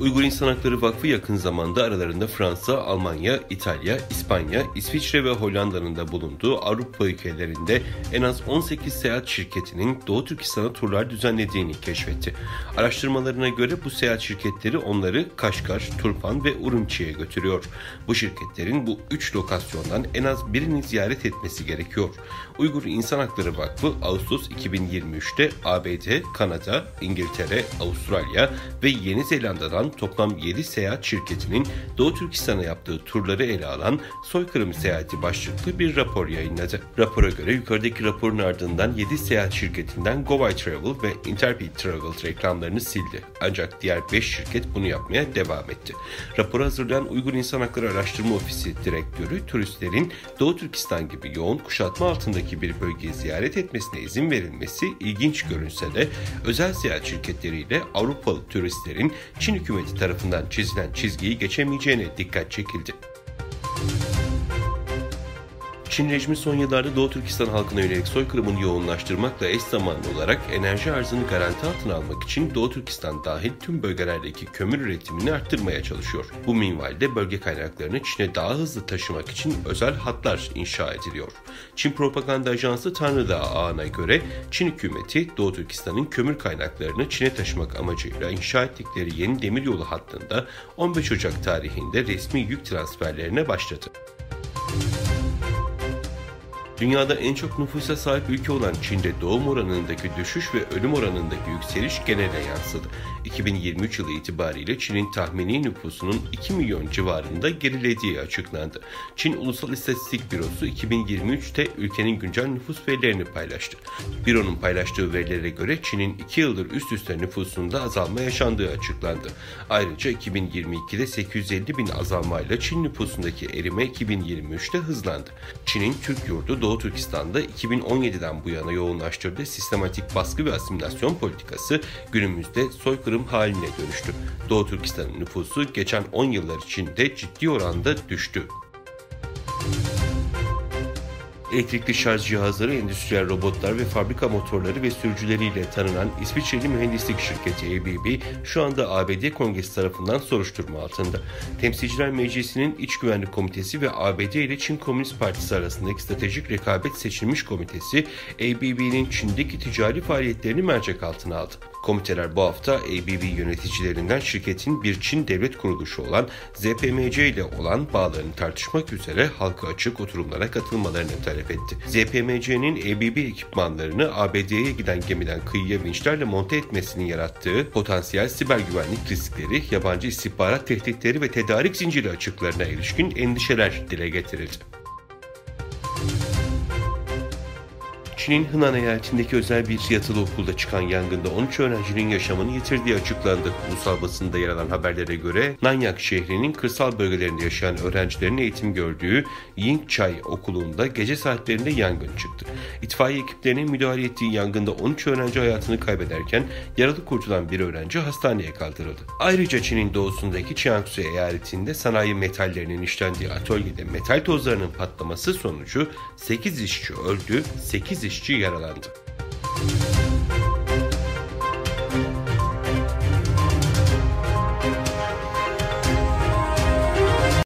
Uygur İnsan Hakları Vakfı yakın zamanda aralarında Fransa, Almanya, İtalya, İspanya, İsviçre ve Hollanda'nın da bulunduğu Avrupa ülkelerinde en az 18 seyahat şirketinin Doğu Türkistan'a turlar düzenlediğini keşfetti. Araştırmalarına göre bu seyahat şirketleri onları Kaşgar, Turpan ve Urumçi'ye götürüyor. Bu şirketlerin bu 3 lokasyondan en az birini ziyaret etmesi gerekiyor. Uygur İnsan Hakları Vakfı Ağustos 2023'te ABD, Kanada, İngiltere, Avustralya ve Yeni Zelanda'dan toplam 7 seyahat şirketinin Doğu Türkistan'a yaptığı turları ele alan Soykırım Seyahati başlıklı bir rapor yayınladı. Rapora göre yukarıdaki raporun ardından 7 seyahat şirketinden Go Travel ve Interpid Travel reklamlarını sildi. Ancak diğer 5 şirket bunu yapmaya devam etti. Raporu hazırlayan Uygur İnsan Hakları Araştırma Ofisi Direktörü, turistlerin Doğu Türkistan gibi yoğun kuşatma altındaki bir bölgeyi ziyaret etmesine izin verilmesi ilginç görünse de özel seyahat şirketleriyle Avrupalı turistlerin Çin hükümeti tarafından çizilen çizgiyi geçemeyeceğine dikkat çekildi. Çin rejimi son yıllarda Doğu Türkistan halkına yönelik soykırımını yoğunlaştırmakla eş zamanlı olarak enerji arzını garanti altına almak için Doğu Türkistan dahil tüm bölgelerdeki kömür üretimini arttırmaya çalışıyor. Bu minvalde bölge kaynaklarını Çin'e daha hızlı taşımak için özel hatlar inşa ediliyor. Çin Propaganda Ajansı Tanrıdağ Ağı'na göre Çin hükümeti Doğu Türkistan'ın kömür kaynaklarını Çin'e taşımak amacıyla inşa ettikleri yeni demiryolu hattında 15 Ocak tarihinde resmi yük transferlerine başladı. Dünyada en çok nüfusa sahip ülke olan Çin'de doğum oranındaki düşüş ve ölüm oranındaki yükseliş genele yansıdı. 2023 yılı itibariyle Çin'in tahmini nüfusunun 2 milyon civarında gerilediği açıklandı. Çin Ulusal İstatistik Bürosu 2023'te ülkenin güncel nüfus verilerini paylaştı. Büronun paylaştığı verilere göre Çin'in 2 yıldır üst üste nüfusunda azalma yaşandığı açıklandı. Ayrıca 2022'de 850 bin azalmayla Çin nüfusundaki erime 2023'te hızlandı. Çin'in Türk yurdu Doğu Türkistan'da 2017'den bu yana yoğunlaştırdığı sistematik baskı ve asimilasyon politikası günümüzde soykırım haline dönüştü. Doğu Türkistan'ın nüfusu geçen 10 yıllar içinde ciddi oranda düştü. Elektrikli şarj cihazları, endüstriyel robotlar ve fabrika motorları ve sürücüleriyle tanınan İsviçreli mühendislik şirketi ABB şu anda ABD Kongresi tarafından soruşturma altında. Temsilciler Meclisi'nin İç Güvenlik Komitesi ve ABD ile Çin Komünist Partisi arasındaki stratejik rekabet seçilmiş komitesi ABB'nin Çin'deki ticari faaliyetlerini mercek altına aldı. Komiteler bu hafta ABB yöneticilerinden şirketin bir Çin devlet kuruluşu olan ZPMC ile olan bağlarını tartışmak üzere halka açık oturumlara katılmalarını talep etti. ZPMC'nin ABB ekipmanlarını ABD'ye giden gemiden kıyıya vinçlerle monte etmesinin yarattığı potansiyel siber güvenlik riskleri, yabancı istihbarat tehditleri ve tedarik zinciri açıklarına ilişkin endişeler dile getirildi. Çin'in Henan eyaletindeki özel bir yatılı okulda çıkan yangında 13 öğrencinin yaşamını yitirdiği açıklandı. Ulusal basında yer alan haberlere göre Nanyang şehrinin kırsal bölgelerinde yaşayan öğrencilerin eğitim gördüğü Yingchai okulunda gece saatlerinde yangın çıktı. İtfaiye ekiplerinin müdahale ettiği yangında 13 öğrenci hayatını kaybederken yaralı kurtulan bir öğrenci hastaneye kaldırıldı. Ayrıca Çin'in doğusundaki Jiangsu eyaletinde sanayi metallerinin işlendiği atölyede metal tozlarının patlaması sonucu 8 işçi öldü, 8 işçi yaralandı.